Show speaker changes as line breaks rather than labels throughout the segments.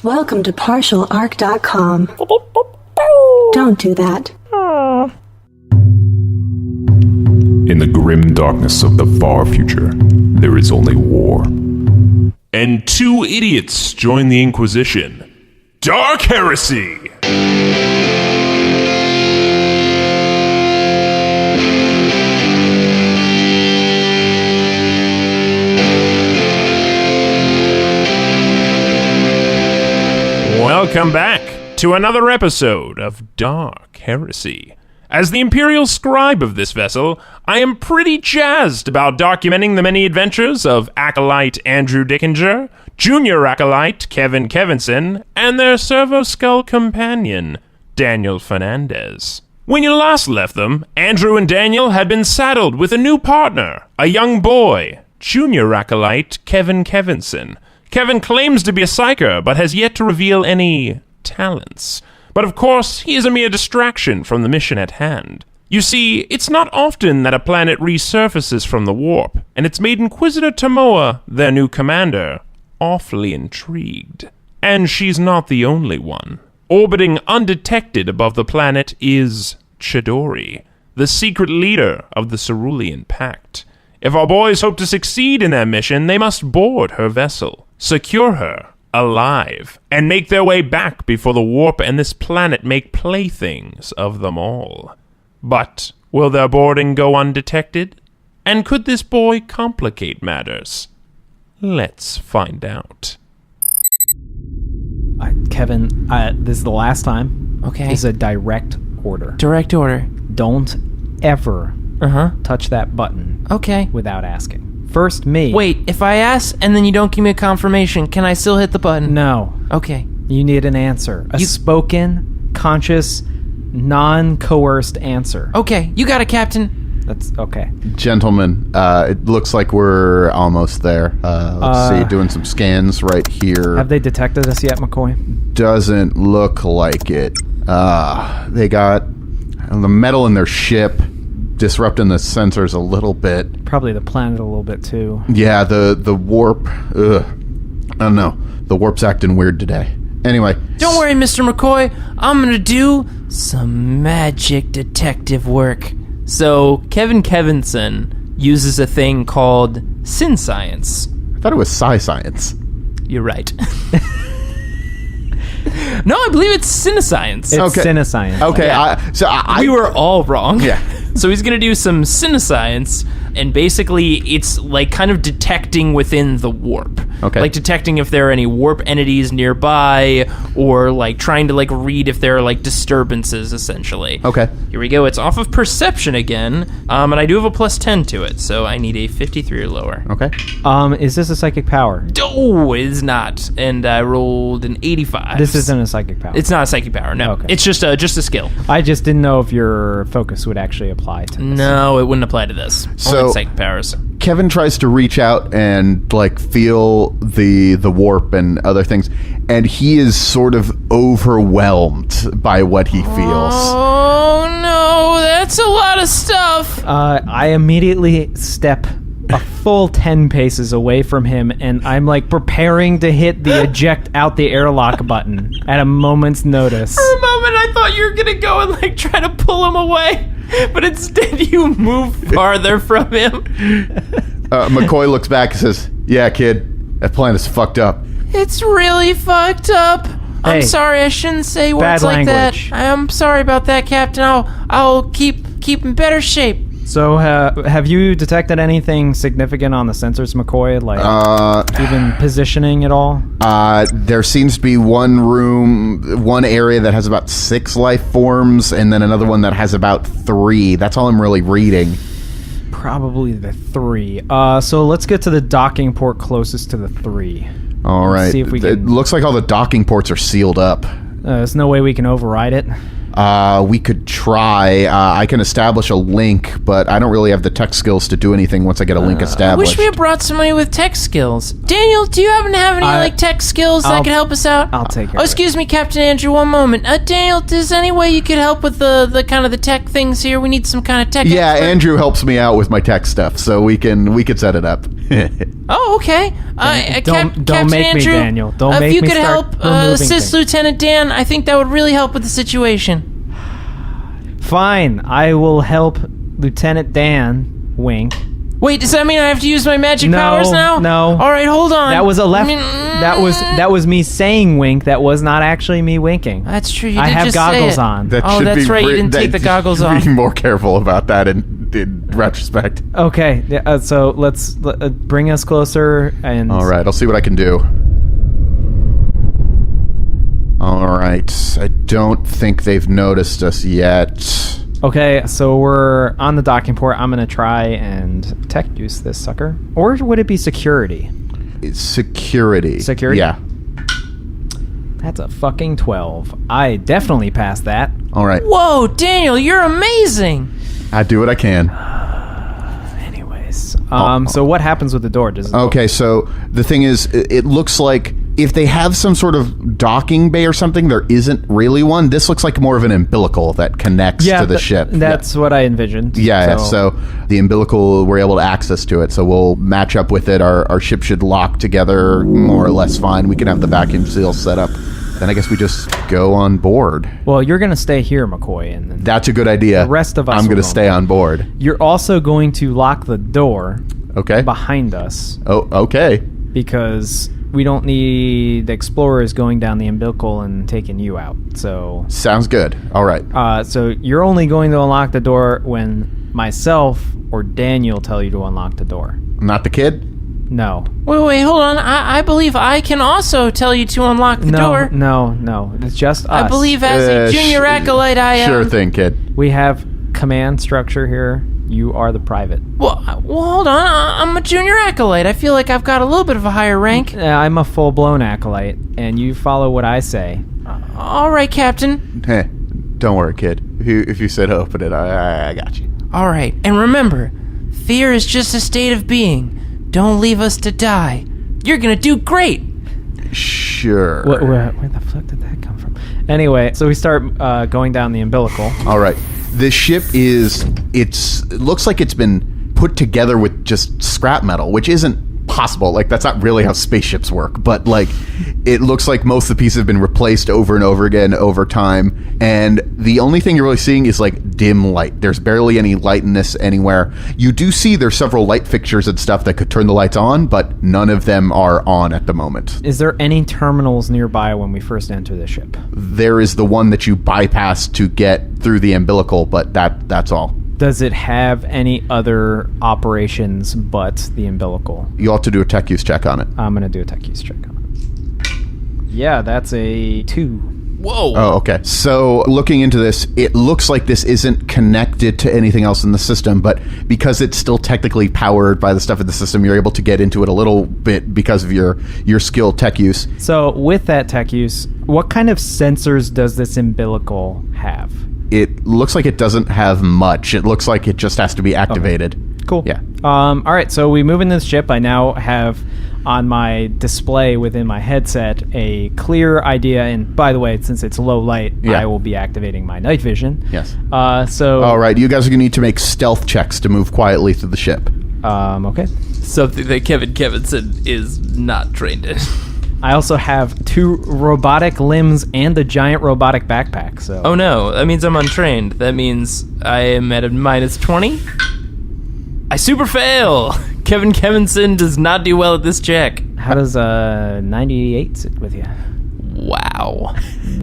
Welcome to partialarc.com. Don't do that.
In the grim darkness of the far future, there is only war. And two idiots join the Inquisition. Dark Heresy! Welcome back to another episode of Dark Heresy. As the Imperial Scribe of this vessel, I am pretty jazzed about documenting the many adventures of Acolyte Andrew Dickinger, Junior Acolyte Kevin Kevinson, and their Servo-Skull companion, Daniel Fernandez. When you last left them, Andrew and Daniel had been saddled with a new partner, a young boy, Junior Acolyte Kevin Kevinson. Kevin claims to be a psyker, but has yet to reveal any talents. But of course, he is a mere distraction from the mission at hand. You see, it's not often that a planet resurfaces from the warp, and it's made Inquisitor Tomoa, their new commander, awfully intrigued. And she's not the only one. Orbiting undetected above the planet is Chidori, the secret leader of the Cerulean Pact. If our boys hope to succeed in their mission, they must board her vessel, secure her alive, and make their way back before the warp and this planet make playthings of them all. But will their boarding go undetected? And could this boy complicate matters? Let's find out.
Kevin, this is the last time.
Okay.
This is a direct order.
Direct order.
Don't ever touch that button
Okay.
without asking. First, me.
Wait, if I ask and then you don't give me a confirmation, can I still hit the button?
No.
Okay.
You need an answer. A spoken, conscious, non-coerced answer.
Okay, you got it, Captain.
That's okay.
Gentlemen, it looks like we're almost there. Let's see, doing some scans right here.
Have they detected us yet, McCoy?
Doesn't look like it. They got the metal in their ship disrupting the sensors a little bit.
Probably the planet a little bit, too.
Yeah, the warp. I don't know. The warp's acting weird today. Anyway.
Don't worry, Mr. McCoy. I'm gonna do some magic detective work. So, Kevin Kevinson uses a thing called Sin Science.
I thought it was Science.
You're right. No, I believe it's Cinescience.
It's
Okay.
Cinescience.
Okay,
Yeah. We were all wrong.
Yeah.
So he's going to do some Cinescience, and basically it's like kind of detecting within the warp.
Okay.
Like detecting if there are any warp entities nearby, or like trying to like read if there are like disturbances, essentially.
Okay.
Here we go. It's off of perception again, and I do have a plus 10 to it, so I need a 53 or lower.
Okay.
Is this a psychic power?
Oh, it is not. And I rolled an 85.
This isn't a psychic power.
It's not a psychic power, no.
Okay.
It's just a skill.
I just didn't know if your focus would actually apply to this.
No, it wouldn't apply to this.
So-
Only psychic powers.
Kevin tries to reach out and like feel the warp and other things, and he is sort of overwhelmed by what he feels.
Oh no, that's a lot of stuff.
I immediately step a full 10 paces away from him, and I'm like preparing to hit the eject out the airlock button at a moment's notice.
For a moment, I thought you were gonna go and like try to pull him away, but instead you move farther from him.
McCoy looks back and says, "Yeah, kid, that plan is fucked up."
It's really fucked up. I'm
Hey,
sorry, I shouldn't say words
bad
like
language.
that. I'm sorry about that, Captain. I'll keep in better shape.
So, have you detected anything significant on the sensors, McCoy? Like, even positioning at all?
There seems to be one area that has about 6 life forms, and then another one that has about 3. That's all I'm really reading.
Probably the 3. So let's get to the docking port closest to the 3.
All right.
See if we
It
can-
looks like all the docking ports are sealed up.
There's no way we can override it.
We could try. I can establish a link, but I don't really have the tech skills to do anything once I get a link
I
established.
wish we had brought somebody with tech skills. Daniel, do you happen to have any like tech skills that could help us out?
I'll take care
Oh,
of it.
excuse me, Captain Andrew. One moment. Daniel, is any way you could help with the kind of the tech things here? We need some kind of tech.
Yeah,
expert.
Andrew helps me out with my tech stuff, so we could set it up.
Oh, okay.
Don't
Captain
make me,
Andrew,
Daniel. Don't make
if you
me
could
start
help
removing
assist
things.
Lieutenant Dan, I think that would really help with the situation.
Fine, I will help Lieutenant Dan. Wink.
Wait, does that mean I have to use my magic
No,
powers now?
no.
All right, hold on.
That was a left. That was me saying wink. That was not actually me winking.
That's true. You
I
did
have
just
goggles
say it.
on.
That
Oh,
should
that's
be
right, you didn't take the goggles
be
off.
more careful about that in retrospect.
Okay, so let's bring us closer and.
All right, I'll see what I can do. All right, I don't think they've noticed us yet.
Okay, so we're on the docking port. I'm gonna try and tech use this sucker, or would it be security?
It's security.
Security?
Yeah.
That's a fucking 12. I definitely passed that.
All right,
Whoa, Daniel, you're amazing.
I do what I can.
Anyways, so what happens with the door? Does it
Okay, so the thing is, it looks like if they have some sort of docking bay or something, there isn't really one. This looks like more of an umbilical that connects to the ship.
That's what I envisioned.
Yeah, so the umbilical, we're able to access to it, so we'll match up with it. Our ship should lock together more or less fine. We can have the vacuum seal set up. Then I guess we just go on board.
Well, you're gonna stay here, McCoy, and then
That's a good idea.
The rest of us
I'm
will
going to
go
stay on board.
you're also going to lock the door
Okay.
behind us
Oh, okay.
because we don't need the explorers going down the umbilical and taking you out. So,
Sounds good. All right.
so you're only going to unlock the door when myself or Daniel tell you to unlock the door.
Not the kid?
No.
Wait, hold on. I believe I can also tell you to unlock the door.
No. It's just us.
I believe as a junior acolyte, I am.
Sure thing, kid.
We have command structure here. You are the private.
Well, hold on. I'm a junior acolyte. I feel like I've got a little bit of a higher rank.
I'm a full-blown acolyte, and you follow what I say.
All right, Captain.
Hey, don't worry, kid. If you said open it, I got you.
All right. And remember, fear is just a state of being. Don't leave us to die. You're going to do great.
Sure.
Where the fuck did that come from? Anyway, so we start going down the umbilical.
All right. This ship it looks like it's been put together with just scrap metal, which isn't possible. Like, that's not really how spaceships work, but like it looks like most of the pieces have been replaced over and over again over time, and the only thing you're really seeing is like dim light. There's barely any light in this anywhere. You do see there's several light fixtures and stuff that could turn the lights on, but none of them are on at the moment.
Is there any terminals nearby when we first enter the ship?
There is the one that you bypass to get through the umbilical, but that's all.
Does it have any other operations but the umbilical?
You ought to do a tech use check on it.
I'm going to do a tech use check on it. Yeah, that's a 2.
Whoa.
Oh, okay. So looking into this, it looks like this isn't connected to anything else in the system, but because it's still technically powered by the stuff in the system, you're able to get into it a little bit because of your skill tech use.
So with that tech use, what kind of sensors does this umbilical have?
It looks like it doesn't have much. It looks like it just has to be activated.
Okay. Cool.
Yeah.
All right, so we move into the ship. I now have on my display within my headset a clear idea, and by the way, since it's low light,
Yeah.
I will be activating my night vision.
Yes.
So
All right. You guys are going to need to make stealth checks to move quietly through the ship.
okay.
Something that Kevinson is not trained in.
I also have 2 robotic limbs and a giant robotic backpack. So
Oh no, that means I'm untrained. That means I am at a minus 20. I super fail. Kevinson does not do well at this check.
how does 98 sit with you?
Wow.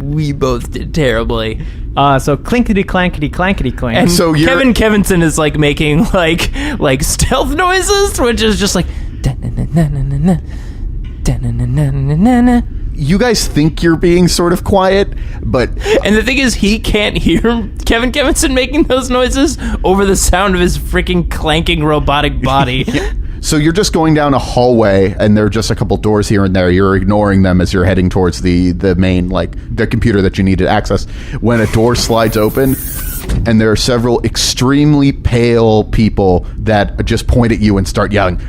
We both did terribly.
So clinkety clankety clankety clank.
And
So you're-
Kevinson is like making like stealth noises, which is just like da-na-na-na-na-na, da-na-na-na-na-na.
You guys think you're being sort of quiet, but
And the thing is, he can't hear Kevinson making those noises over the sound of his freaking clanking robotic body.
so you're just going down a hallway, and there are just a couple doors here and there. You're ignoring them as you're heading towards the main, like, the computer that you need to access. When a door slides open, and there are several extremely pale people that just point at you and start yelling.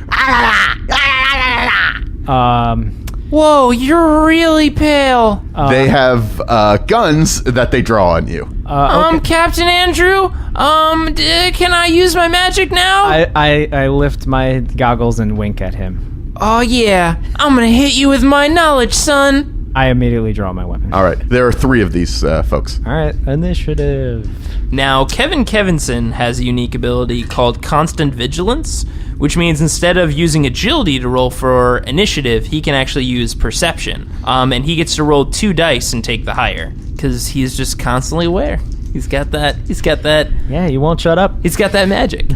Whoa, you're really pale.
They have guns that they draw on you.
Okay.
Captain Andrew, can I use my magic now?
I lift my goggles and wink at him.
Oh yeah, I'm gonna hit you with my knowledge, son.
I immediately draw my weapon.
All right. There are 3 of these folks.
All right, initiative.
Now, Kevinson has a unique ability called Constant Vigilance, which means instead of using agility to roll for initiative, he can actually use perception. And he gets to roll 2 dice and take the higher, because he's just constantly aware. He's got that.
Yeah, you won't shut up.
He's got that magic.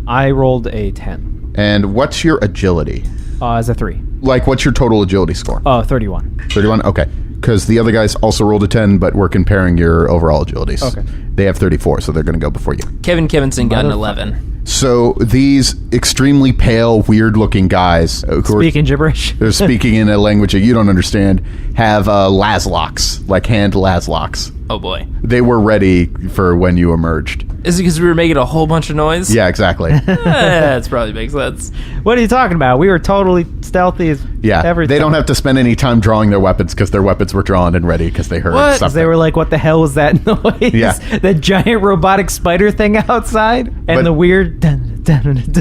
I rolled a 10.
And what's your agility?
As a 3.
Like, what's your total agility score?
31.
31? Okay. Because the other guys also rolled a 10, but we're comparing your overall agilities.
Okay.
They have 34, so they're going to go before you.
Kevinson got an 11.
So these extremely pale, weird-looking guys who
Speaking gibberish.
they're speaking in a language that you don't understand, have las-locks, like hand las-locks.
Oh boy.
They were ready for when you emerged.
Is it because we were making a whole bunch of noise?
Yeah, exactly.
That probably makes sense.
What are you talking about? We were totally stealthy as
Yeah,
everything.
they don't have to spend any time drawing their weapons because their weapons were drawn and ready because they heard
What?
something.
They were like, what the hell was that noise?
Yeah.
That giant robotic spider thing outside? And
But-
the weird... Dun, dun, dun, dun,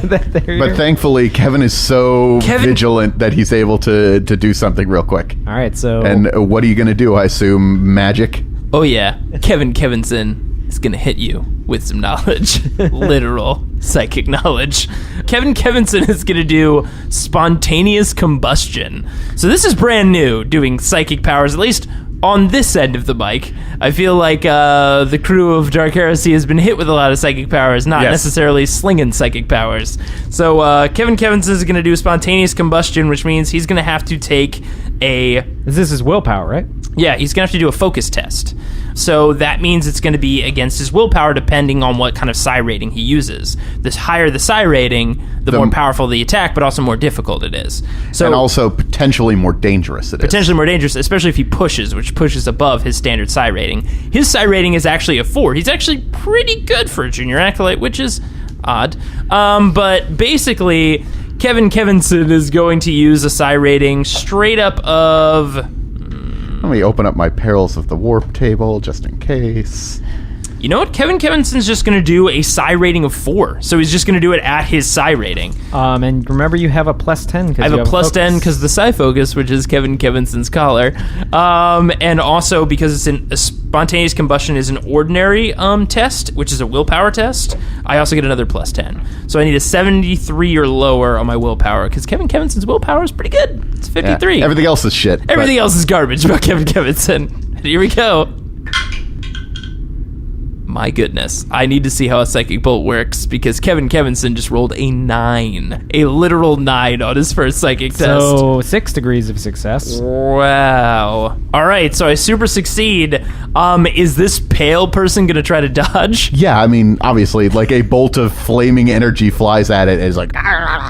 that they
But
hear.
thankfully, Kevin is so vigilant that he's able to do something real quick.
All right, so...
And what are you going to do? I assume magic?
Oh yeah, Kevinson is gonna hit you with some knowledge. Literal psychic knowledge. Kevinson is gonna do spontaneous combustion. So this is brand new, doing psychic powers, at least on this end of the mic. I feel like the crew of Dark Heresy has been hit with a lot of psychic powers, not
Yes.
necessarily slinging psychic powers. So Kevinson is gonna do spontaneous combustion, which means he's gonna have to take a...
This is willpower, right?
Yeah, he's going to have to do a focus test. So that means it's going to be against his willpower depending on what kind of psi rating he uses. The higher the psi rating, the more powerful the attack, but also more difficult it is. So
And also potentially more dangerous it is.
potentially more dangerous, especially if he pushes, which pushes above his standard psi rating. His psi rating is actually a 4. He's actually pretty good for a junior acolyte, which is odd. But basically, Kevinson is going to use a psi rating straight up of...
Let me open up my Perils of the Warp table just in case.
You know what? Kevinson's just going to do a psi rating of 4. So he's just going to do it at his psi rating.
And remember, you have a plus 10.
I have a plus 10 because the psi focus, which is Kevinson's collar. And also because it's a spontaneous combustion is an ordinary test, which is a willpower test. I also get another plus 10. So I need a 73 or lower on my willpower because Kevinson's willpower is pretty good. It's 53.
Yeah, everything else is shit. but-
Everything else is garbage about Kevinson. Here we go. My goodness. I need to see how a psychic bolt works because Kevinson just rolled a 9. A literal 9 on his first psychic test.
So 6 degrees of success.
Wow. All right, so I super succeed. Is this pale person going to try to dodge?
Yeah, I mean, obviously, like a bolt of flaming energy flies at it and is like...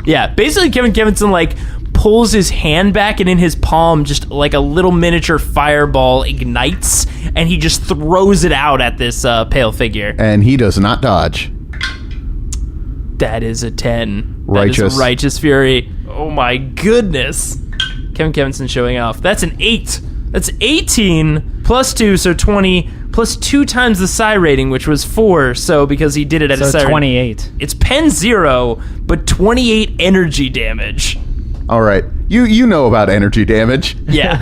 Yeah, basically Kevinson like pulls his hand back and in his palm just like a little miniature fireball ignites and he just throws it out at this pale figure.
And he does not dodge.
That is a 10.
Righteous.
That is righteous fury. Oh my goodness. Kevinson showing off. That's an 8. That's 18 plus 2, so 20 plus 2 times the psi rating, which was 4. So because he did it at a
So
psi rating,
28.
it's pen 0, but 28 energy damage.
All right. You know about energy damage.
Yeah.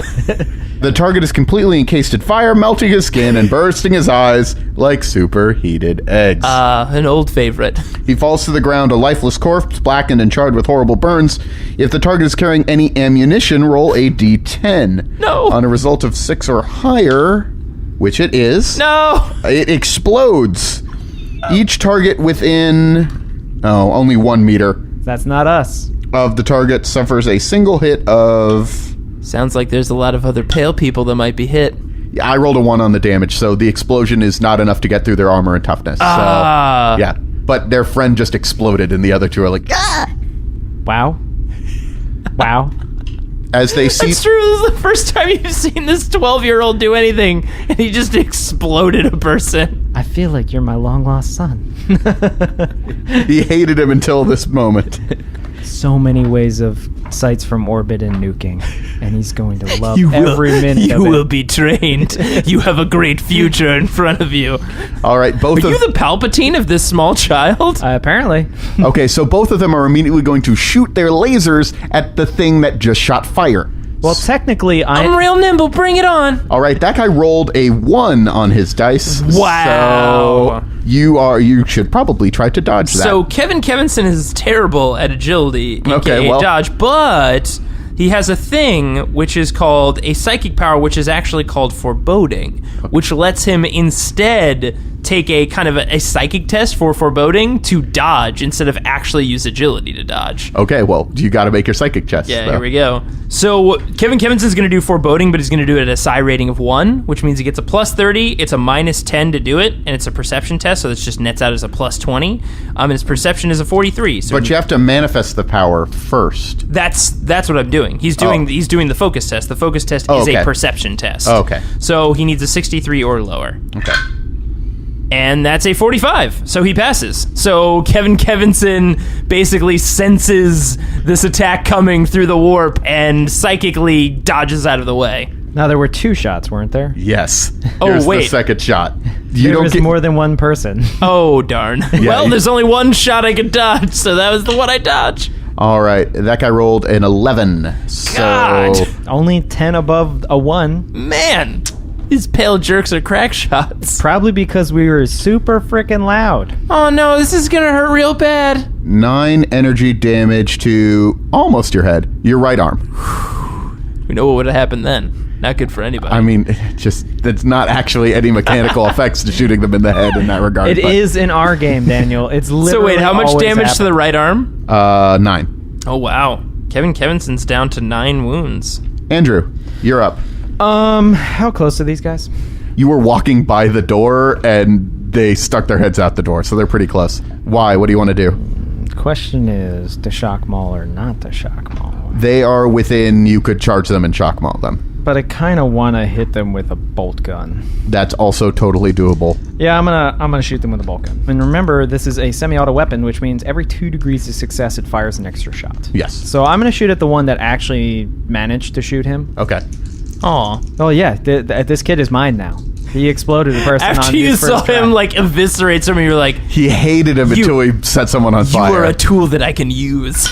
The target is completely encased in fire, melting his skin and bursting his eyes like superheated eggs.
An old favorite.
He falls to the ground, a lifeless corpse, blackened and charred with horrible burns. If the target is carrying any ammunition, roll a d10.
No.
On a result of 6 or higher, which it is,
No.
it explodes. Each target within, only 1 meter
That's not us.
of the target suffers a single hit of...
Sounds like there's a lot of other pale people that might be hit.
I rolled a 1 on the damage, so the explosion is not enough to get through their armor and toughness. So, yeah. But their friend just exploded, and the other two are like, ah!
Wow. Wow.
As they see...
It's true. This is the first time you've seen this 12-year-old do anything, and he just exploded a person.
I feel like you're my long-lost son.
He hated him until this moment.
So many ways of sights from orbit and nuking, and he's going to love
You
every minute
You
of it.
will be trained. You have a great future in front of you.
All right, both
Are
of
you the Palpatine of this small child?
Apparently.
Okay, so both of them are immediately going to shoot their lasers at the thing that just shot fire.
Well, technically,
I'm real nimble. Bring it on.
All right, that guy rolled a 1 on his dice.
Wow.
So you should probably try to dodge that.
So Kevin Kevinson is terrible at agility,
Okay,
aka
well-
dodge, but he has a thing which is called a psychic power, which is actually called foreboding, which lets him instead take a kind of a psychic test for foreboding to dodge instead of actually use agility to dodge.
Okay, well, you got to make your psychic test.
Yeah,
though.
here we go. So Kevin Kevinson's going to do foreboding, but he's going to do it at a psi rating of 1, which means he gets a plus 30. It's a minus 10 to do it, and it's a perception test, so it just nets out as a plus 20. And his perception is a 43. So
But you have to manifest the power first.
that's what I'm doing. He's doing the focus test. The focus test is
okay.
a perception test.
Oh, okay.
So he needs a 63 or lower.
Okay.
And that's a 45, so he passes. So Kevin Kevinson basically senses this attack coming through the warp and psychically dodges out of the way.
Now, there were 2 shots, weren't there?
Yes.
Oh,
Here's
wait.
the second shot.
There was more than one person.
Oh, darn. Well,
you-
there's only one shot I could dodge, so that was the one I dodged.
All right, that guy rolled an 11. So
God.
Only 10 above a 1.
Man, these pale jerks are crack shots.
Probably because we were super freaking loud.
Oh, no, this is going to hurt real bad.
9 energy damage to almost your head, your right arm.
We know what would have happened then. Not good for anybody.
I mean, that's not actually any mechanical effects to shooting them in the head in that regard.
It is in our game, Daniel. It's literally
So wait, how much
always
damage to the
happened.
right arm?
9.
Oh, wow. Kevin Kevinson's down to 9 wounds.
Andrew, you're up.
How close are these guys?
You were walking by the door and they stuck their heads out the door, so they're pretty close. Why? What do you want to do?
The question is to shock maul or not to shock maul.
They are within, you could charge them and shock maul them.
But I kind of want to hit them with a bolt gun.
That's also totally doable.
Yeah, I'm gonna shoot them with a bolt gun. And remember, this is a semi-auto weapon, which means every 2 degrees of success, it fires an extra shot.
Yes.
So I'm gonna shoot at the one that actually managed to shoot him.
Okay.
Aw.
Oh yeah, this kid is mine now. He exploded the person on
After you
his
saw
first
him,
try.
like, eviscerate someone, you were like,
He hated him until he set someone on
you
fire.
are a tool that I can use.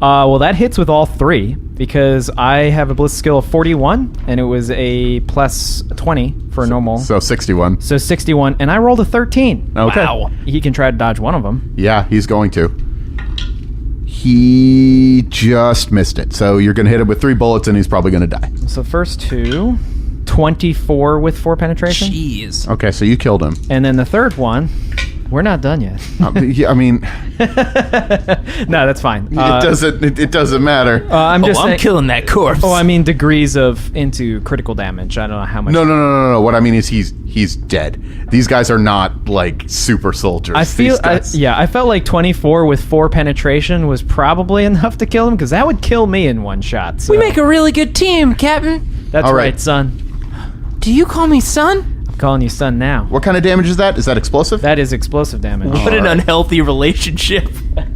Well, that hits with all 3 because I have a bliss skill of 41, and it was a plus 20 for normal.
So 61.
So 61, and I rolled a 13.
Okay.
Wow.
He can try to dodge one of them.
Yeah, he's going to. He just missed it. So you're going to hit him with 3 bullets and he's probably going to die.
So first 2, 24 with 4 penetration.
Jeez.
Okay, so you killed him.
And then the third one, we're not done yet.
Yeah, I mean,
No, that's fine.
it doesn't matter.
I'm just
I'm
saying,
killing that corpse.
I mean degrees of into critical damage. I don't know how much.
No. What I mean is he's dead. These guys are not like super soldiers.
I feel,
These guys-
I felt like 24 with 4 penetration was probably enough to kill him because that would kill me in one shot. So.
we make a really good team, Captain.
That's
All
right,
right.
son.
Do you call me son?
I'm calling you son now.
What kind of damage is that? Is that explosive?
That is explosive damage.
What an unhealthy relationship.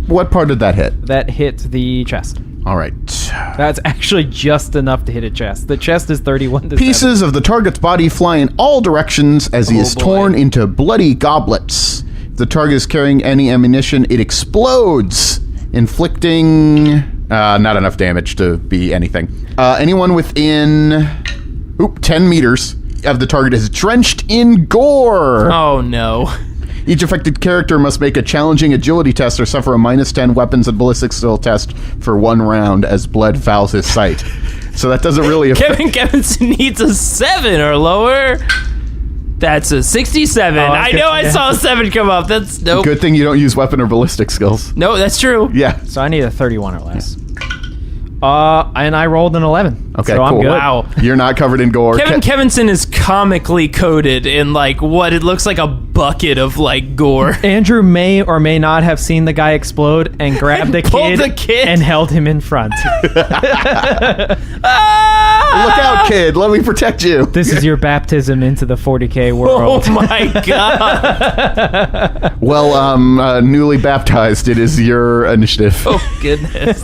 What part did that hit?
That hit the chest.
All right.
That's actually just enough to hit a chest. The chest is 31 to 7.
Pieces of the target's body fly in all directions as he is
boy.
torn into bloody goblets. If the target is carrying any ammunition, it explodes, inflicting not enough damage to be anything. Anyone within 10 meters of the target is drenched in gore.
Oh, no.
Each affected character must make a challenging agility test or suffer a -10 weapons and ballistic skill test for 1 round as blood fouls his sight. So that doesn't really affect...
Kevin Kevinson needs a 7 or lower. That's a 67. I know I saw a 7 come up. That's nope.
Good thing you don't use weapon or ballistic skills.
No, that's true.
Yeah.
So I need a 31 or less. And I rolled an 11.
Okay,
so
cool.
I'm good.
Wow.
You're not covered in gore.
Kevin Kevinson is comically coded in like what it looks like a bucket of like gore.
Andrew may or may not have seen the guy explode and grabbed the
pulled the kid.
and held him in front.
Look out, kid. Let me protect you.
This is your baptism into the 40K world.
Oh my god.
Well, newly baptized, it is your initiative.
Oh goodness.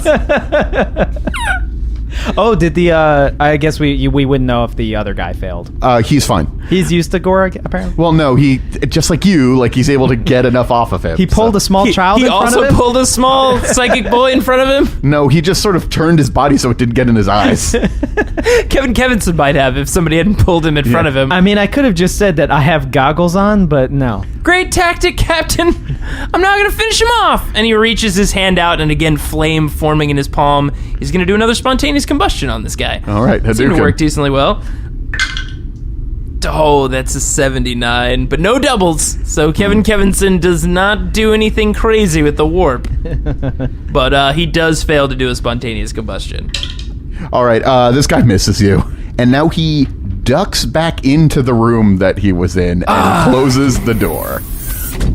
Oh, did the I guess we wouldn't know if the other guy failed.
He's fine.
He's used to gore, apparently.
Well, no, he, just like you, like he's able to get enough off of him.
He pulled a small child
He
in front
also
of him?
pulled a small psychic boy in front of him.
No, he just sort of turned his body so it didn't get in his eyes.
Kevin Kevinson might have if somebody hadn't pulled him in front of him.
I mean, I could have just said that I have goggles on, but no.
Great tactic, Captain. I'm now going to finish him off. And he reaches his hand out, and again, flame forming in his palm. He's going to do another spontaneous combustion on this guy.
All right,
Seemed to
Hadouken.
work decently well. Oh, that's a 79, but no doubles. So Kevin Kevinson does not do anything crazy with the warp. But he does fail to do a spontaneous combustion.
All right, this guy misses you. And now he ducks back into the room that he was in and closes the door.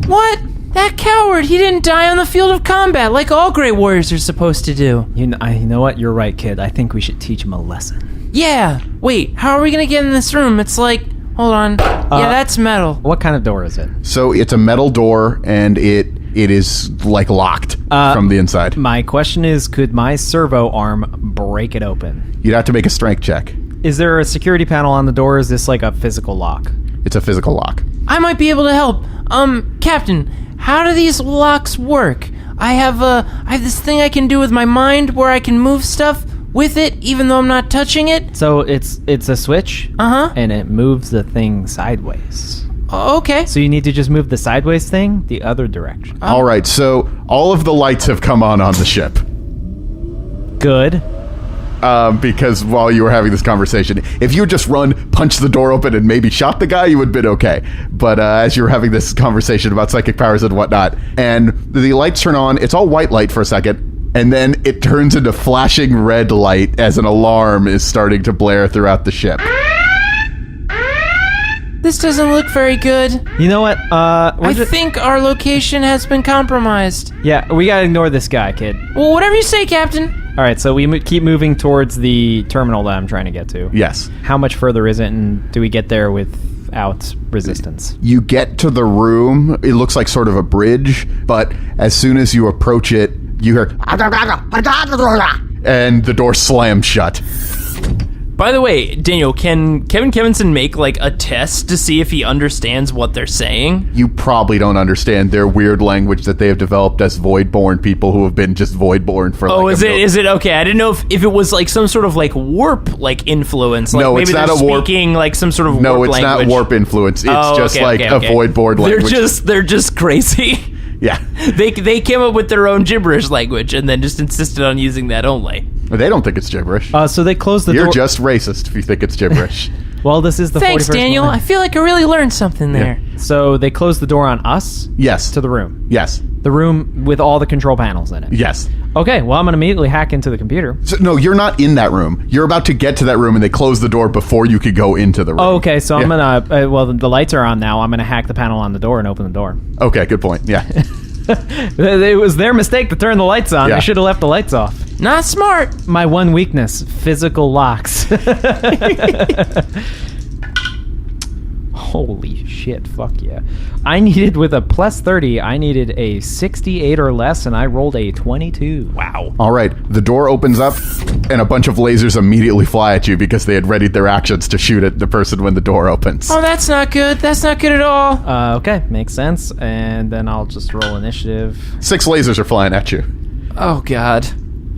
What? That coward, he didn't die on the field of combat like all Grey Warriors are supposed to do.
You know what? You're right, kid. I think we should teach him a lesson.
Yeah. Wait, how are we going to get in this room? It's like, hold on. Yeah, that's metal.
What kind of door is it?
So it's a metal door, and it is like locked from the inside.
My question is, could my servo arm break it open?
You'd have to make a strength check.
Is there a security panel on the door, or is this like a physical lock?
It's a physical lock.
I might be able to help. Captain, how do these locks work? I have this thing I can do with my mind where I can move stuff with it even though I'm not touching it.
So it's a switch, and it moves the thing sideways.
Okay.
So you need to just move the sideways thing the other direction.
All right, so all of the lights have come on the ship.
Good.
Because while you were having this conversation, if you had just run, punched the door open, and maybe shot the guy, you would have been okay. But as you were having this conversation about psychic powers and whatnot, and the lights turn on, it's all white light for a second, and then it turns into flashing red light as an alarm is starting to blare throughout the ship.
This doesn't look very good.
You know what?
I think our location has been compromised.
Yeah, we gotta ignore this guy, kid.
Well, whatever you say, Captain.
All right, so we keep moving towards the terminal that I'm trying to get to.
Yes.
How much further is it, and do we get there without resistance?
You get to the room. It looks like sort of a bridge, but as soon as you approach it, you hear... and the door slams shut.
By the way, Daniel, can Kevin Kevinson make like a test to see if he understands what they're saying?
You probably don't understand their weird language that they have developed as void-born people who have been just void-born for like
is it okay? I didn't know if it was like some sort of like warp like influence. Like
No,
maybe
it's not
they're
a warp.
speaking like some sort of
No,
warp
it's
language.
not warp influence. It's just a void-born language.
They're just crazy.
Yeah.
They came up with their own gibberish language and then just insisted on using that only.
They don't think it's gibberish.
So they closed the door.
You're just racist if you think it's gibberish.
Well, this is the
Thanks,
41st
Daniel. I
millennium.
feel like I really learned something there.
So they closed the door on us
Yes.
to the room.
Yes.
The room with all the control panels in it.
Yes.
Okay, well, I'm going to immediately hack into the computer.
So, no, you're not in that room. You're about to get to that room, and they close the door before you could go into the room.
Oh, okay, so I'm
Yeah.
going to... well, the lights are on now. I'm going to hack the panel on the door and open the door.
Okay, good point. Yeah.
It was their mistake to turn the lights on.
Yeah.
They should have left the lights off.
Not smart.
My one weakness, physical locks. Holy shit, fuck yeah. I needed, with a plus 30, I needed a 68 or less, and I rolled a 22.
Wow.
All right. The door opens up, and a bunch of lasers immediately fly at you because they had readied their actions to shoot at the person when the door opens.
Oh, that's not good. That's not good at all.
Okay, makes sense. And then I'll just roll initiative.
6 lasers are flying at you.
Oh, God.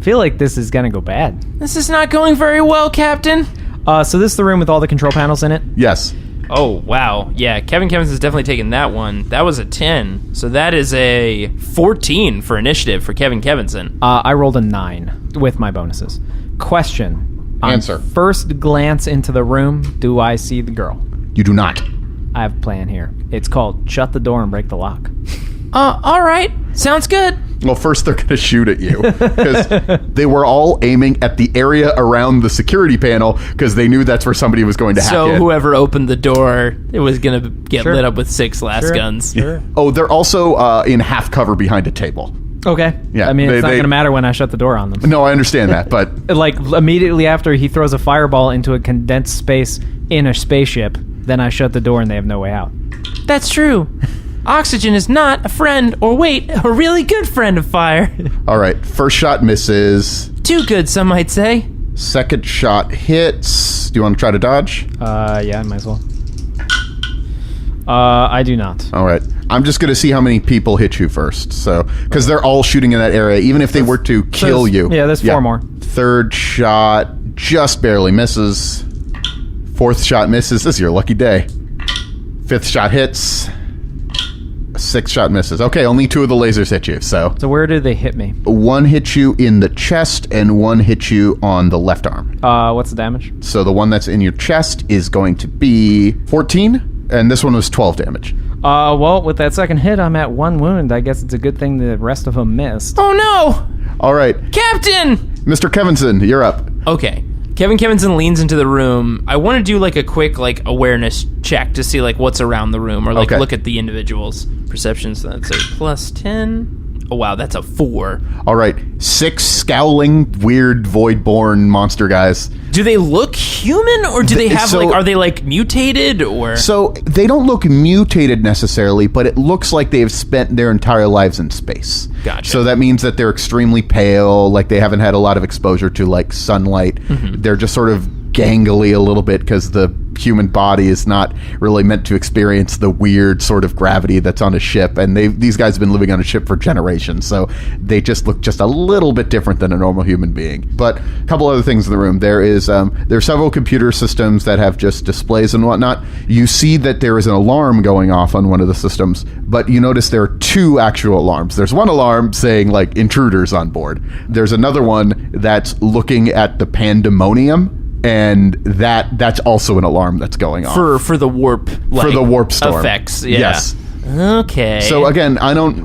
Feel like this is gonna go bad.
This is not going very well, Captain.
So this is the room with all the control panels in it?
Yes.
Oh, wow. Yeah, Kevin Kevinson's definitely taken that one. That was a 10. So that is a 14 for initiative for Kevin Kevinson.
I rolled a 9 with my bonuses. Question.
Answer.
On first glance into the room, do I see the girl?
You do not.
I have a plan here. It's called shut the door and break the lock.
All right. Sounds good.
Well, first they're going to shoot at you because they were all aiming at the area around the security panel because they knew that's where somebody was going to hack
So
in.
whoever opened the door, it was going to get
Sure.
lit up with 6 las guns.
Sure.
Oh, they're also in half cover behind a table.
Okay.
Yeah,
I mean, it's not
they-
going to matter when I shut the door on them.
No, I understand that, but
Like, immediately after he throws a fireball into a condensed space in a spaceship, then I shut the door and they have no way out.
That's true. Oxygen is not a friend, or wait, a really good friend of fire.
all right. First shot misses.
Too good, some might say.
Second shot hits. Do you want to try to dodge?
Yeah, I might as well. I do not.
All right. I'm just going to see how many people hit you first. So, because they're all shooting in that area, even if they were to kill you.
Yeah, there's 4 more.
Third shot just barely misses. Fourth shot misses. This is your lucky day. Fifth shot hits. Sixth shot misses. Okay, only 2 of the lasers hit you. So
So where do they hit me?
one hits you in the chest and one hits you on the left arm.
What's the damage?
So the one that's in your chest is going to be 14, and this one was 12 damage.
Well, with that second hit, I'm at 1 wound. I guess it's a good thing the rest of them missed.
Oh no!
All right,
Captain!
Mr. Kevinson, you're up.
Okay. Kevinson leans into the room. I want to do like a quick like awareness check to see like what's around the room or like
Okay.
look at the individuals. Perception, so that's a plus 10. Oh wow, that's a 4.
All right, 6 scowling, weird, void-born monster guys.
Do they look human or do they have
So-
like, are they like mutated or?
So they don't look mutated necessarily, but it looks like they've spent their entire lives in space.
Gotcha.
So that means that they're extremely pale, like they haven't had a lot of exposure to like sunlight.
Mm-hmm.
They're just sort of gangly a little bit because the human body is not really meant to experience the weird sort of gravity that's on a ship, and these guys have been living on a ship for generations, so they just look just a little bit different than a normal human being. But a couple other things in the room. There are several computer systems that have just displays and whatnot. You see that there is an alarm going off on one of the systems, but you notice there are 2 actual alarms. There's one alarm saying like intruders on board. There's another one that's looking at the pandemonium, and that's also an alarm that's going off
for the warp like,
for the warp storm
effects. Yeah.
Yes.
Okay.
So again,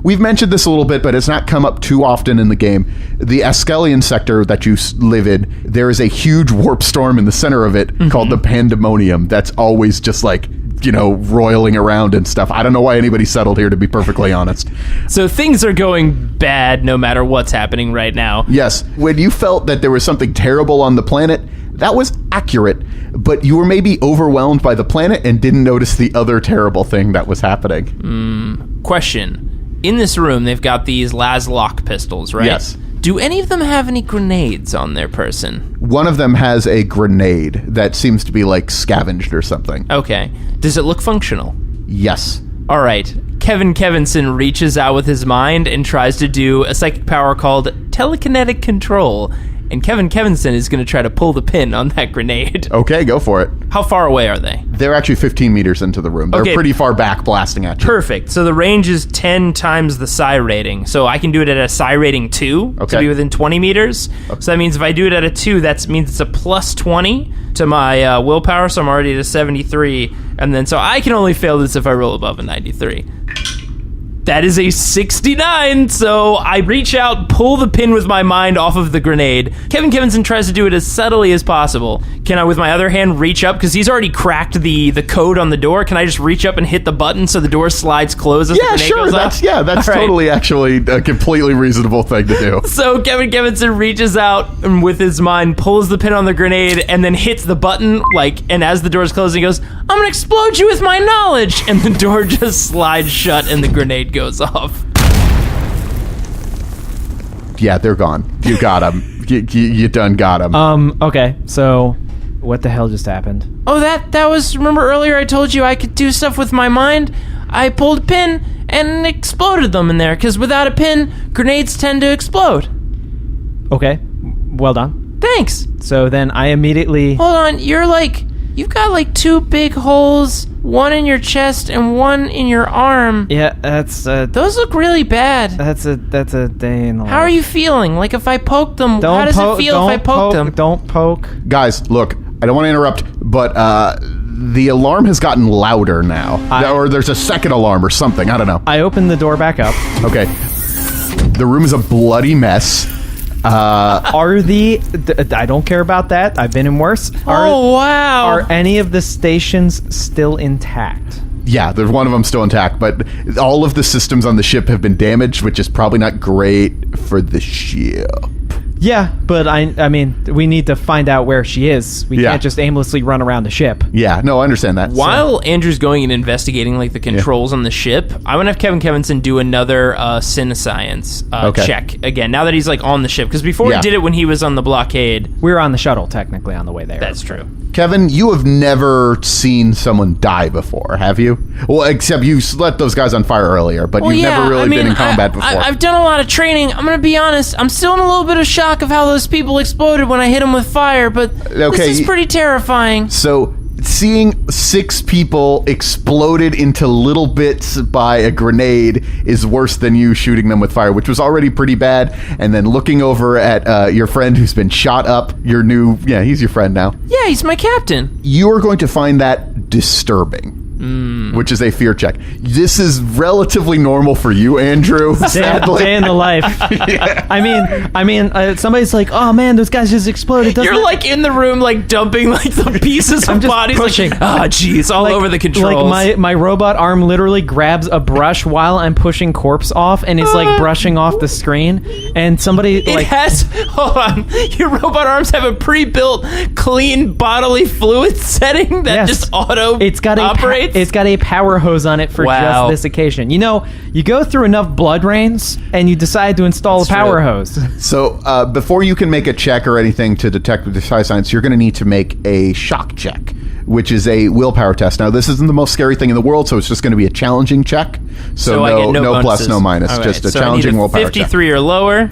we've mentioned this a little bit, but it's not come up too often in the game. The Askelion sector that you live in, there is a huge warp storm in the center of it called the Pandemonium. That's always just like, roiling around and stuff. I don't know why anybody settled here, to be perfectly honest.
So things are going bad no matter what's happening right now.
Yes, when you felt that there was something terrible on the planet, that was accurate, but you were maybe overwhelmed by the planet and didn't notice the other terrible thing that was happening.
Question. In this room, they've got these Laslock pistols, right?
Yes.
Do any of them have any grenades on their person?
One of them has a grenade that seems to be like scavenged or something.
Okay. Does it look functional?
Yes.
All right. Kevinson reaches out with his mind and tries to do a psychic power called telekinetic control. And Kevinson is going to try to pull the pin on that grenade.
Okay, go for it.
How far away are they?
They're actually 15 meters into the room. They're
Okay.
pretty far back blasting at you.
Perfect. So the range is 10 times the psi rating. So I can do it at a psi rating 2 to
Okay.
be within 20 meters. So that means if I do it at a 2, that means it's a plus 20 to my willpower. So I'm already at a 73. And then so I can only fail this if I roll above a 93. That is a 69, so I reach out, pull the pin with my mind off of the grenade. Kevinson tries to do it as subtly as possible. Can I, with my other hand, reach up? Because he's already cracked the code on the door. Can I just reach up and hit the button so the door slides closed as the
Yeah,
grenade
sure.
goes off?
That's
All right.
totally actually a completely reasonable thing to do.
So Kevinson reaches out and with his mind pulls the pin on the grenade and then hits the button, and as the door's closing, he goes, "I'm gonna explode you with my knowledge!" And the door just slides shut and the grenade goes off.
Yeah, they're gone. You got them. You done got them.
Okay, so what the hell just happened?
Oh, that was, remember earlier I told you I could do stuff with my mind? I pulled a pin and exploded them in there, because without a pin, grenades tend to explode.
Okay, well done.
Thanks.
So then I immediately...
Hold on, you've got 2 big holes, one in your chest and one in your arm.
Yeah, that's
Those look really bad.
a day in the life.
How are you feeling? Like if I poke them, how does it feel if I poke them?
Don't poke.
Guys, look, I don't want to interrupt, but the alarm has gotten louder now. Or there's a second alarm or something. I don't know.
I opened the door back up.
Okay. The room is a bloody mess.
I don't care about that. I've been in worse.
Wow.
Are any of the stations still intact?
Yeah, there's one of them still intact, but all of the systems on the ship have been damaged, which is probably not great for the ship.
Yeah, but I mean, we need to find out where she is. We can't just aimlessly run around the ship.
Yeah, no, I understand that.
While Andrew's going and investigating like the controls on the ship, I'm gonna have Kevin Kevinson do another Cinescience check again. Now that he's like on the ship, because before he did it when he was on the blockade.
We were on the shuttle technically on the way there.
That's true.
Kevin, you have never seen someone die before, have you? Well, except you let those guys on fire earlier, but you've never really been in combat before.
I've done a lot of training. I'm going to be honest. I'm still in a little bit of shock of how those people exploded when I hit them with fire, but this is pretty terrifying.
So, seeing 6 people exploded into little bits by a grenade is worse than you shooting them with fire, which was already pretty bad. And then looking over at your friend who's been shot up, your new... Yeah, he's your friend now.
Yeah, he's my captain.
You are going to find that disturbing. Which is a fear check. This is relatively normal for you, Andrew.
Day in the life. I mean, somebody's like, "Oh man, those guys just exploded."
You're like in the room, like dumping like the pieces of bodies,
pushing.
Like, jeez, all over the controls.
Like my robot arm literally grabs a brush while I'm pushing corpse off, and is like brushing off the screen. And somebody
hold on, your robot arms have a pre-built clean bodily fluid setting that just operates.
It's got a power hose on it for just this occasion. You know, you go through enough blood rains and you decide to install a power hose.
So before you can make a check or anything to detect with the Cinescience, you're going to need to make a shock check, which is a willpower test. Now, this isn't the most scary thing in the world, so it's just going to be a challenging check. So
I get no
plus, no minus,
right,
just a
so
challenging
I need a
willpower
53
check.
or lower.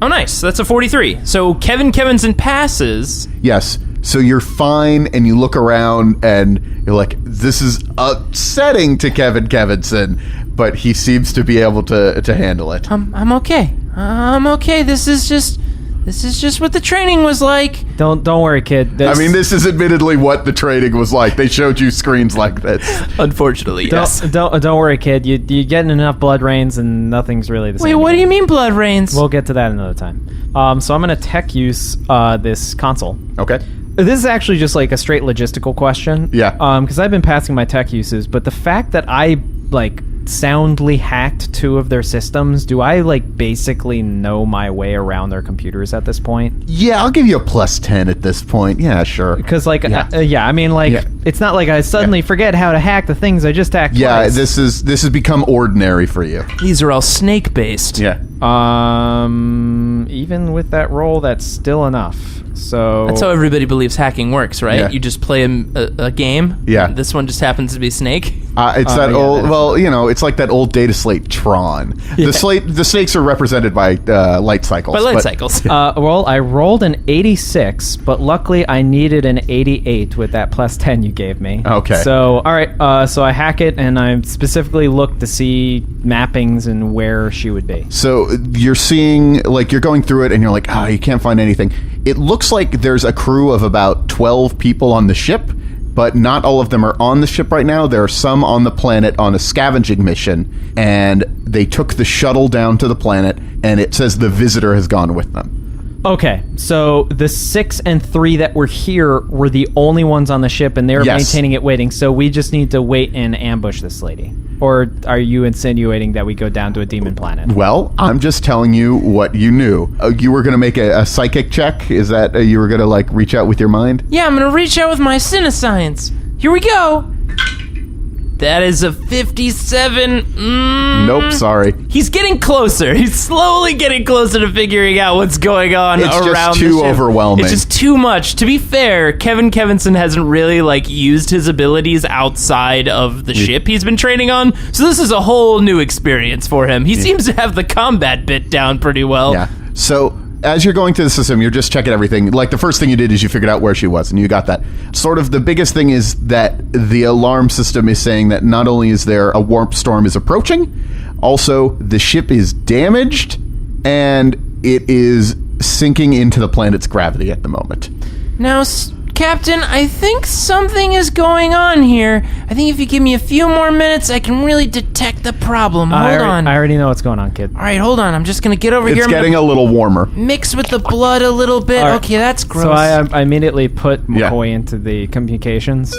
Oh, nice. That's a 43. So Kevin Kevinson passes.
Yes. So you're fine, and you look around, and you're like, this is upsetting to Kevin Kevinson, but he seems to be able to handle it.
I'm okay. I'm okay. This is just what the training was like.
Don't worry, kid.
I mean, this is admittedly what the training was like. They showed you screens like this.
Unfortunately, yes.
Don't worry, kid. You're getting enough blood rains, and nothing's really the same.
Wait, what do you mean blood rains?
We'll get to that another time. So I'm going to tech use this console.
Okay.
This is actually just like a straight logistical question.
Yeah.
Because I've been passing my tech uses, but the fact that I like soundly hacked 2 of their systems, do I like basically know my way around their computers at this point?
Yeah, I'll give you a plus 10 at this point. Yeah, sure.
Because like, I mean, like, it's not like I suddenly forget how to hack the things I just hacked.
Yeah,
twice.
this has become ordinary for you.
These are all snake based.
Yeah.
Even with that roll, that's still enough. So
that's how everybody believes hacking works, right?
Yeah.
You just play a game.
Yeah.
This one just happens to be Snake.
It's that old. Well, you know, it's like that old data slate Tron. The snakes are represented by light cycles.
By light cycles.
Well, I rolled an 86, but luckily I needed an 88 with that plus 10 you gave me.
Okay.
So all right. So I hack it, and I specifically look to see mappings and where she would be.
So you're seeing, like, you're going through it, and you're like, you can't find anything. It looks like there's a crew of about 12 people on the ship, but not all of them are on the ship right now. There are some on the planet on a scavenging mission, and they took the shuttle down to the planet, and it says the visitor has gone with them.
Okay, so the 6 and 3 that were here were the only ones on the ship, and they were maintaining it waiting, so we just need to wait and ambush this lady. Or are you insinuating that we go down to a demon planet?
Well, I'm just telling you what you knew. You were going to make a psychic check? Is that you were going to, like, reach out with your mind?
Yeah, I'm going to reach out with my Cinescience. Here we go. That is a 57.
Nope, sorry.
He's getting closer. He's slowly getting closer to figuring out what's going on around the ship.
It's just too overwhelming.
It's just too much. To be fair, Kevin Kevinson hasn't really like used his abilities outside of the ship he's been training on. So this is a whole new experience for him. He seems to have the combat bit down pretty well.
Yeah. So as you're going through the system, you're just checking everything. Like, the first thing you did is you figured out where she was, and you got that. Sort of the biggest thing is that the alarm system is saying that not only is there a warp storm is approaching, also the ship is damaged, and it is sinking into the planet's gravity at the moment.
Now, Captain, I think something is going on here. I think if you give me a few more minutes, I can really detect the problem. Hold on.
I already know what's going on, kid.
All right, hold on. I'm just going to get over here.
It's getting a little warmer.
Mix with the blood a little bit.
Right.
Okay, that's gross.
So I immediately put McCoy into the communications.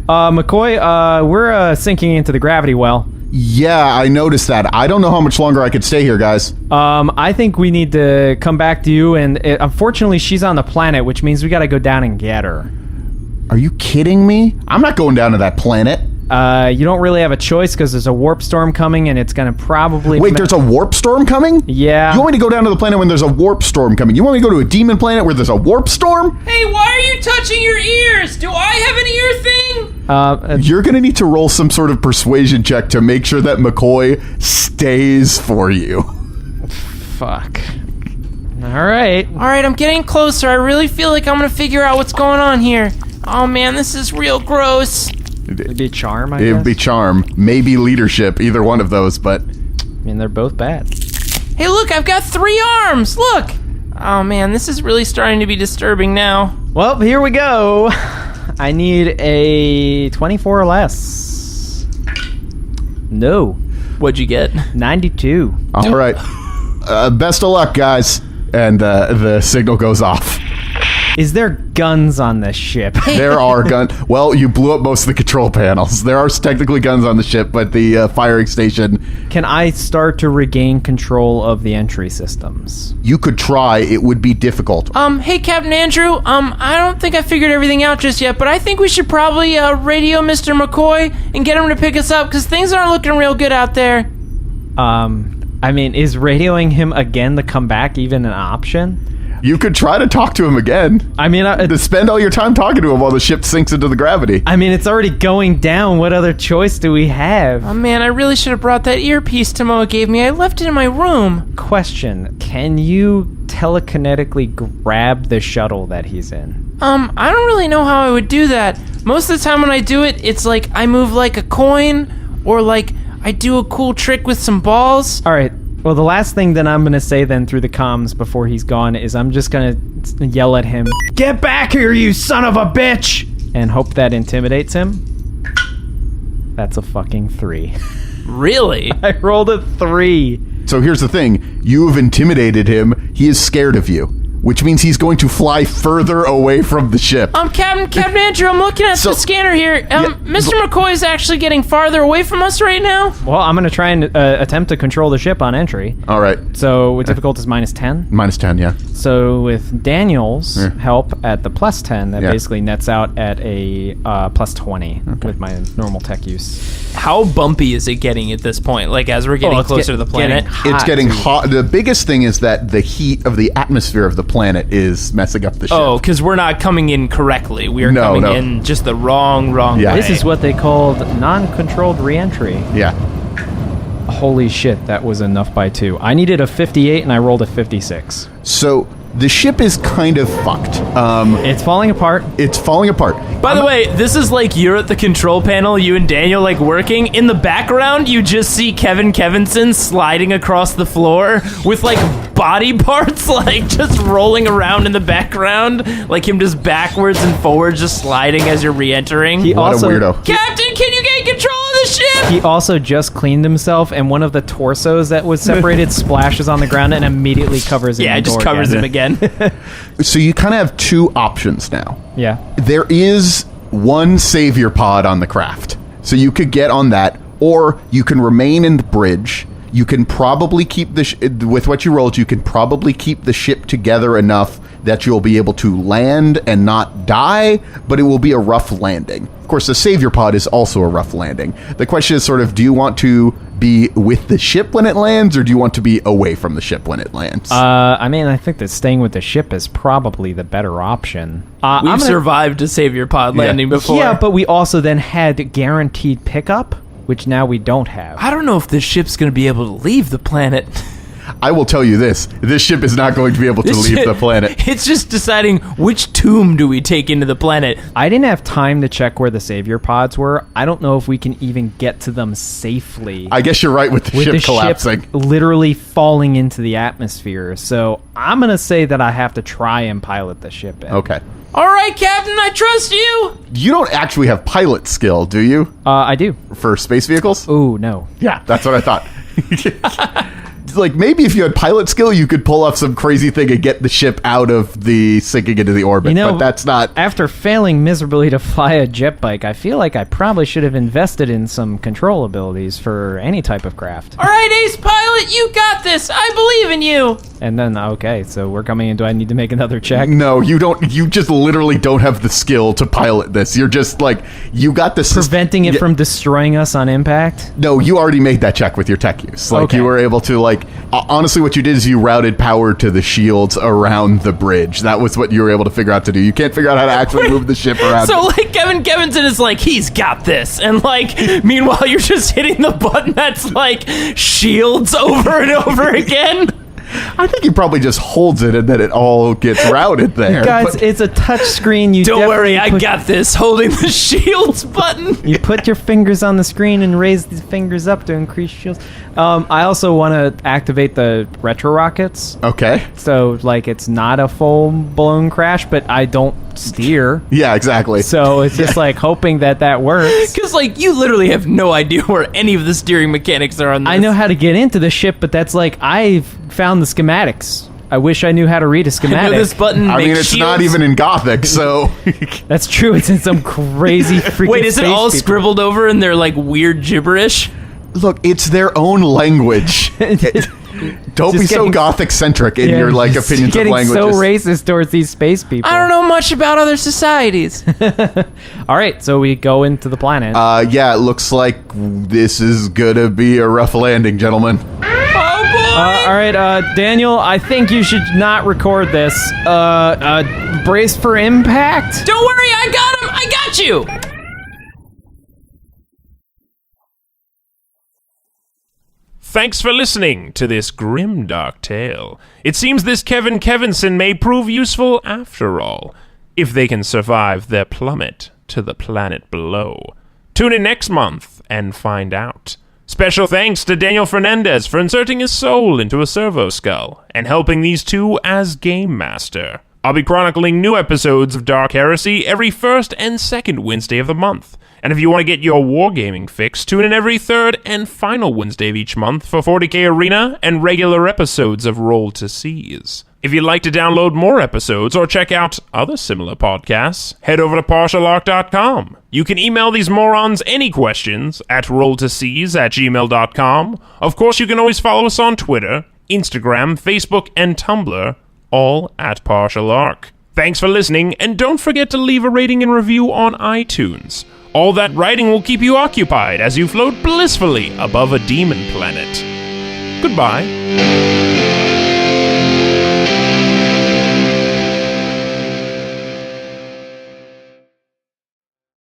McCoy, we're sinking into the gravity well.
Yeah, I noticed that. I don't know how much longer I could stay here, guys.
I think we need to come back to you, and unfortunately, she's on the planet, which means we got to go down and get her.
Are you kidding me? I'm not going down to that planet.
You don't really have a choice because there's a warp storm coming, and it's going to probably...
Wait, there's a warp storm coming?
Yeah.
You want me to go down to the planet when there's a warp storm coming? You want me to go to a demon planet where there's a warp storm?
Hey, why are you touching your ears? Do I have an ear thing?
You're going to need to roll some sort of persuasion check to make sure that McCoy stays for you.
Fuck. All right.
All right, I'm getting closer. I really feel like I'm going to figure out what's going on here. Oh, man, this is real gross.
It'd be charm, I guess.
It'd be charm. Maybe leadership. Either one of those, but...
I mean, they're both bad.
Hey, look, I've got 3 arms. Look. Oh, man, this is really starting to be disturbing now.
Well, here we go. I need a 24 or less. No.
What'd you get?
92.
All right. Best of luck, guys. And the signal goes off.
Is there guns on this ship?
There are guns. Well, you blew up most of the control panels. There are technically guns on the ship, but the firing station...
Can I start to regain control of the entry systems?
You could try. It would be difficult.
Hey, Captain Andrew. I don't think I figured everything out just yet, but I think we should probably radio Mr. McCoy and get him to pick us up, because things aren't looking real good out there.
I mean, is radioing him again to come back even an option?
You could try to talk to him again.
I mean,
to spend all your time talking to him while the ship sinks into the gravity.
I mean, it's already going down. What other choice do we have?
Oh, man, I really should have brought that earpiece Tomoa gave me. I left it in my room.
Question. Can you telekinetically grab the shuttle that he's in?
I don't really know how I would do that. Most of the time when I do it, it's like I move like a coin, or like I do a cool trick with some balls.
All right. Well, the last thing that I'm going to say then through the comms before he's gone is I'm just going to yell at him, "Get back here, you son of a bitch!" and hope that intimidates him. That's a fucking 3.
Really?
I rolled a 3.
So here's the thing. You have intimidated him. He is scared of you, which means he's going to fly further away from the ship.
Captain Andrew, I'm looking at the scanner here. Mr. McCoy is actually getting farther away from us right now.
Well, I'm going to try and attempt to control the ship on entry.
All right.
So with difficult is -10?
-10, yeah.
So with Daniel's help at the +10, that basically nets out at a +20 with my normal tech use.
How bumpy is it getting at this point? Like, as we're getting closer to the planet?
It's getting hot. The biggest thing is that the heat of the atmosphere of the planet is messing up the ship.
Oh, because we're not coming in correctly. We are coming in just the wrong way.
This is what they called non-controlled re-entry.
Yeah.
Holy shit, that was enough by 2. I needed a 58 and I rolled a 56.
So the ship is kind of fucked.
It's falling apart.
It's falling apart.
By the way, this is like you're at the control panel, you and Daniel like working. In the background, you just see Kevinson sliding across the floor with like body parts like just rolling around in the background, like him just backwards and forwards, just sliding as you're re-entering.
What a weirdo.
Captain, can you get control of the ship?
He also just cleaned himself, and one of the torsos that was separated splashes on the ground and immediately covers him.
Yeah, it just covers him again.
So you kind of have 2 options now.
Yeah.
There is one savior pod on the craft. So you could get on that, or you can remain in the bridge. You can probably keep with what you rolled, you can probably keep the ship together enough that you'll be able to land and not die, but it will be a rough landing. Of course, the savior pod is also a rough landing. The question is sort of, do you want to be with the ship when it lands, or do you want to be away from the ship when it lands?
I mean, I think that staying with the ship is probably the better option.
We've survived a savior pod landing before.
Yeah, but we also then had guaranteed pickup, which now we don't have.
I don't know if this ship's going to be able to leave the planet.
I will tell you this ship is not going to be able to leave the planet.
It's just deciding which tomb do we take into the planet.
I didn't have time to check where the savior pods were. I don't know if we can even get to them safely.
I guess you're right with the ship collapsing.
Ship literally falling into the atmosphere. So I'm going to say that I have to try and pilot the ship in.
Okay.
All right, Captain, I trust you.
You don't actually have pilot skill, do you?
I do.
For space vehicles?
Ooh, no.
Yeah, that's what I thought. Like, maybe if you had pilot skill, you could pull off some crazy thing and get the ship out of the sinking into the orbit, but that's not...
After failing miserably to fly a jet bike, I feel like I probably should have invested in some control abilities for any type of craft.
All right, Ace Pilot, you got this. I believe in you.
And then, okay, so we're coming in. Do I need to make another check?
No, you don't. You just literally don't have the skill to pilot this. You're just like, you got this...
Preventing it from destroying us on impact?
No, you already made that check with your tech use. Like, you were able to, like... honestly, what you did is you routed power to the shields around the bridge. That was what you were able to figure out to do. You can't figure out how to actually move the ship around.
So, like, Kevinson is like, he's got this. And, like, meanwhile, you're just hitting the button that's, like, shields over and over again.
I think he probably just holds it and then it all gets routed there.
Guys, it's a touch screen.
Don't worry, I got this. Holding the shields button.
You put your fingers on the screen and raise the fingers up to increase shields. I also want to activate the retro rockets.
Okay.
So, like, it's not a full-blown crash, but I don't steer.
Yeah, exactly.
So it's just, like, hoping that works.
Because, like, you literally have no idea where any of the steering mechanics are on this.
I know how to get into the ship, but that's, like, I've found the schematics. I wish I knew how to read a schematic.
I know this button
I mean, it's
shields.
not even in Gothic, so...
That's true. It's in some crazy freaking
Wait, is it all
people.
scribbled over in their, like, weird gibberish?
Look, it's their own language. Don't be so Gothic-centric in your, like, opinions of languages.
Getting so racist towards these space people.
I don't know much about other societies.
All right, so we go into the planet.
Yeah, it looks like this is gonna be a rough landing, gentlemen.
All right, Daniel, I think you should not record this. Brace for impact?
Don't worry, I got him! I got you!
Thanks for listening to this grimdark tale. It seems this Kevinson may prove useful after all, if they can survive their plummet to the planet below. Tune in next month and find out. Special thanks to Daniel Fernandez for inserting his soul into a servo skull and helping these two as Game Master. I'll be chronicling new episodes of Dark Heresy every first and second Wednesday of the month. And if you want to get your wargaming fix, tune in every third and final Wednesday of each month for 40K Arena and regular episodes of Roll to Seize. If you'd like to download more episodes or check out other similar podcasts, head over to partialarc.com. You can email these morons any questions at rolltoseize@gmail.com. Of course, you can always follow us on Twitter, Instagram, Facebook, and Tumblr, all at Partial Arc. Thanks for listening, and don't forget to leave a rating and review on iTunes. All that writing will keep you occupied as you float blissfully above a demon planet. Goodbye.